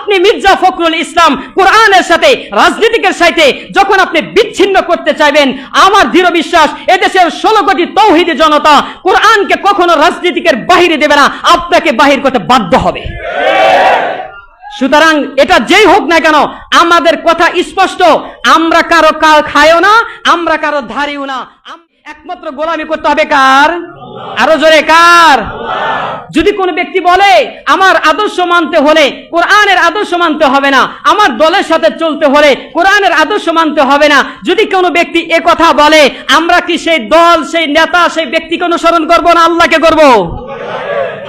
আপনি মির্জা ফখরুল ইসলাম কোরআনের সাথে রাজনীতিকের সাথে যখন আপনি বিচ্ছিন্ন করতে চাইবেন, আমার দৃঢ় বিশ্বাস এদেশের 16 কোটি তৌহিদি জনতা কোরআনকে কখনো রাজনীতিকের বাহিরে দেবে না, আপনাকে বাহির করতে বাধ্য হবে। সুতরাং এটা যেই হোক না কেন, আমাদের কথা স্পষ্ট, আমরা কারো কাল খাইও না, আমরা কারো ধারিও না, একমাত্র গোলামি করতে হবে কার? আরো জোরে কার? যদি কোন ব্যক্তি বলে আমার আদর্শ মানতে হলে কোরআনের আদর্শ মানতে হবে না, আমার দলের সাথে চলতে হলে কোরআনের আদর্শ মানতে হবে না, যদি কোনো ব্যক্তি এ কথা বলে, আমরা কি সেই দল, সেই নেতা, সেই ব্যক্তিকে অনুসরণ করব না আল্লাহকে করব?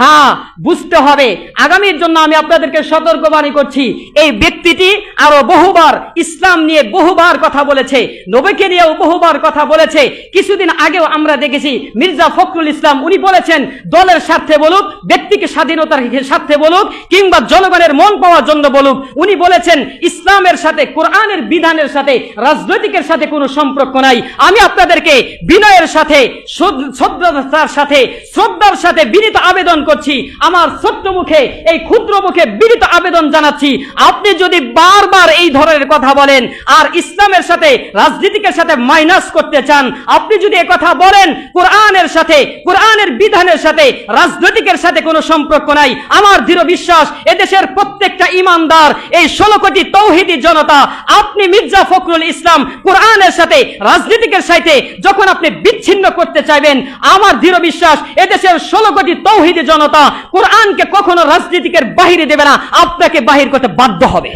হ্যাঁ, বুঝতে হবে। আগামীর জন্য আমি আপনাদেরকে সতর্কবাণী করছি, এই ব্যক্তিটি আরো বহুবার ইসলাম নিয়ে বহুবার কথা বলেছে, নবীকে নিয়েও বহুবার কথা বলেছে। কিছুদিন আগেও আমরা দেখেছি মির্জা ফখরুল ইসলাম উনি বলেছেন, দলের স্বার্থে বলুক, ব্যক্তিকে স্বাধীনতার স্বার্থে বলুক, কিংবা জনগণের মন পাওয়ার জন্য বলুক, উনি বলেছেন ইসলামের সাথে, কোরআনের বিধানের সাথে রাজনৈতিকের সাথে কোনো সম্পর্ক নাই। আমি আপনাদেরকে বিনয়ের সাথে, শ্রদ্ধার সাথে বিনীত আবেদন করছি, আমার ছোট্ট মুখে, এই ক্ষুদ্র মুখে বিনীত আবেদন জানাচ্ছি, আপনি যদি বারবার এই ধরনের কথা বলেন আর ইসলামের সাথে রাজনীতিকের সাথে মাইনাস করতে চান, আপনি যদি এই কথা বলেন কোরআনের সাথে, কোরআনের বিধানের সাথে রাজনৈতিকের সাথে কোনো সম্পর্ক নাই, আমার দৃঢ় বিশ্বাস এদেশের প্রত্যেকটা ইমানদার, এই 16 কোটি তৌহিদি জনতা, আপনি মির্জা ফখরুল ইসলাম কোরআনের সাথে রাজনীতিকের সাথে যখন আপনি বিচ্ছিন্ন করতে চাইবেন, আমার দৃঢ় বিশ্বাস এদেশের 16 কোটি তৌহিদি জনতা কোরআনকে কখনো রাজনীতিকের বাহিরে দেবে না, আপনাকে বাহির করতে বাধ্য হবে।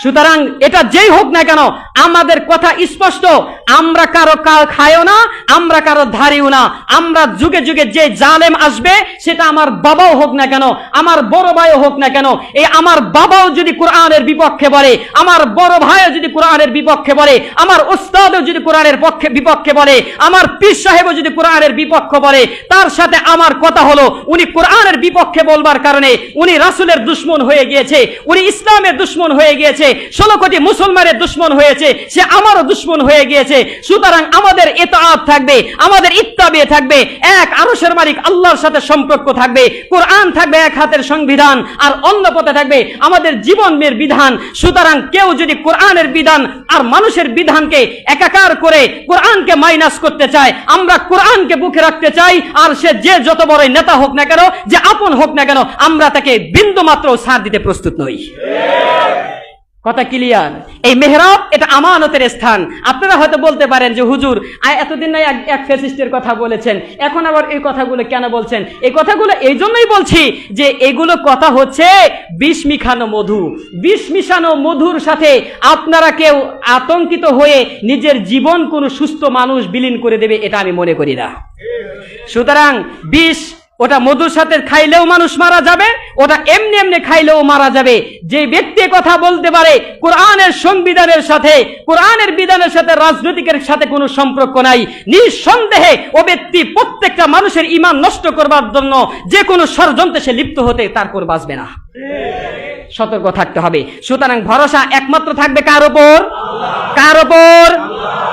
সুতরাং এটা যেই হোক না কেন, আমাদের কথা স্পষ্ট, আমরা কারো কাল খাইও না, আমরা কারো ধারিও না। আমরা যুগে যুগে যে জালেম আসবে, সেটা আমার বাবাও হোক না কেন, আমার বড় ভাইও হোক না কেন, এই আমার বাবাও যদি কোরআনের বিপক্ষে বলে, আমার বড় ভাইও যদি কোরআনের বিপক্ষে বলে, আমার ওস্তাদও যদি কোরআনের বিপক্ষে বলে, আমার পীর সাহেবও যদি কোরআনের বিপক্ষে বলে, তার সাথে আমার কথা হলো, উনি কোরআনের বিপক্ষে বলবার কারণে উনি রাসূলের দুশমন হয়ে গিয়েছে, উনি ইসলামের দুশমন হয়ে গিয়েছে, 16 কোটি মুসলমানের দুশমন হয়েছে, সে আমারও দুশমন হয়ে গিয়েছে। সুতরাং আমাদের ইতাআত থাকবে, আমাদের ইত্তাবে থাকবে, এক আরশের মালিক আল্লাহর সাথে সম্পর্ক থাকবে, কোরআন থাকবে এক হাতের সংবিধান, আর অন্য পথে থাকবে আমাদের জীবনের বিধান। সুতরাং কেউ যদি কোরআনের বিধান আর মানুষের বিধানকে একাকার করে কোরআনকে মাইনাস করতে চায়, আমরা কোরআনকে বুকে রাখতে চাই, আর সে যে যত বড় নেতা হোক না কেন, যে আপন হোক না কেন, আমরা তাকে বিন্দু মাত্র ছাড় দিতে প্রস্তুত নই। কথা ক্লিয়ার? এই মেহরাব এটা আমানতের স্থান। আপনারা হয়তো বলতে পারেন যে হুজুর এতদিন নাই এক ফ্যাসিস্টের কথা বলেছেন, এখন আবার এই কথাগুলো কেন বলছেন? এই কথাগুলো এই জন্যই বলছি যে এগুলো কথা হচ্ছে বিষ মিশানো মধু। বিষ মিশানো মধুর সাথে আপনারা কেউ আতঙ্কিত হয়ে নিজের জীবন কোনো সুস্থ মানুষ বিলীন করে দেবে, এটা আমি মনে করি না। সুতরাং বিষ ওটা মধুর সাথে খাইলেও মানুষ মারা যাবে, ওটা এমনি এমনি খাইলেও মারা যাবে। যে ব্যক্তি কথা বলতে পারে কোরআনের সংবিধানের সাথে, কোরআনের বিধানের সাথে রাজনৈতিকের সাথে কোনো সম্পর্ক নাই, নিঃসন্দেহে ও ব্যক্তি প্রত্যেকটা মানুষের ঈমান নষ্ট করবার জন্য যে কোনো ষড়যন্ত্রে সে লিপ্ত হতে তার করে বাঁচবে না। সতর্ক থাকতে হবে। সুতরাং ভরসা একমাত্র থাকবে কার উপর? কার উপর?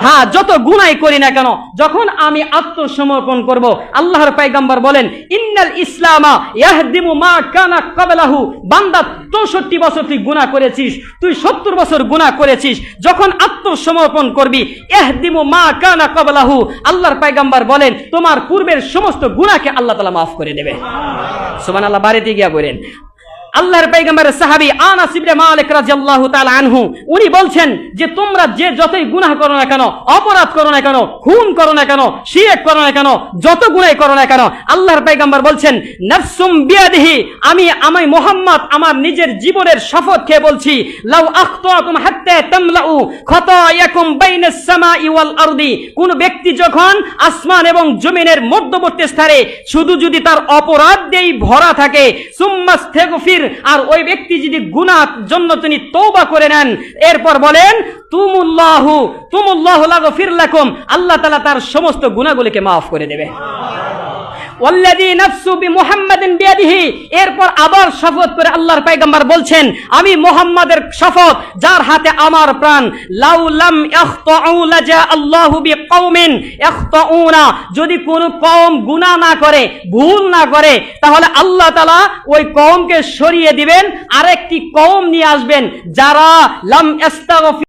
হ্যাঁ, যত গুনাই করি না কেন, যখন আমি আত্মসমর্পণ করব, আল্লাহর পয়গম্বর বলেন ইন্নাল ইসলামা ইয়াহদিমু মা কানা ক্বাবলাহু, বান্দা 64 বছর তুই গুনাহ করেছিস, তুই 70 বছর গুনাহ করেছিস, যখন আত্মসমর্পণ করবি ইয়াহদিমু মা কানা ক্বাবলাহু, আল্লাহর পয়গম্বর বলেন তোমার পূর্বের সমস্ত গুনাহকে আল্লাহ তাআলা মাফ করে দেবে। সুবহানাল্লাহ, বাড়িতে গিয়া বলেন। আল্লাহর পয়গম্বরের সাহাবী আনাস ইবনে মালিক রাদিয়াল্লাহু তাআলা আনহু উনি বলছেন যে তোমরা যে যতই গুনাহ করো না কেন, অপরাধ করো না কেন, খুন করো না কেন, শিরক করো না কেন, যত গুনাহ করো না কেন, আল্লাহর পয়গম্বর বলছেন নাফসুম বিয়াদিহি, আমি মুহাম্মদ আমার নিজের জীবনের শপথ খেয়ে বলছি, লাউ আখতাতুম হাত্তা তামলাউ খাতায়াকুম বাইনাস সামাই ওয়াল আরদি, কোন ব্যক্তি যখন আসমান এবং জমিনের মধ্যবর্তী স্থানে শুধু যদি তার অপরাধ দিয়েই ভরা থাকে, সুম্মাস্তাগফির, আর ওই ব্যক্তি যদি গুনাহর জন্য তিনি তওবা করে নেন, এরপর বলেন তুমুল্লাহু লাগফির লাকুম, আল্লাহ তাআলা তার সমস্ত গুনাহগুলোকে maaf করে দেবে। ওয়াল্লাযী নাফসু বিমুহাম্মাদিন বিয়াদিহি, এরপর আবার শপথ করে আল্লাহর পয়গম্বর বলছেন, আমি মুহাম্মাদের শপথ যার হাতে আমার প্রাণ, লাউ লাম ইয়াখতাউ লাজা আল্লাহু বিকওমিন ইয়াখতাউনা, যদি কোন কওম গুনাহ না করে, ভুল না করে, তাহলে আল্লাহ তাআলা ওই কওমকে সরিয়ে দিবেন, আরেকটি কওম নিয়ে আসবেন যারা লাম ইস্তাগফির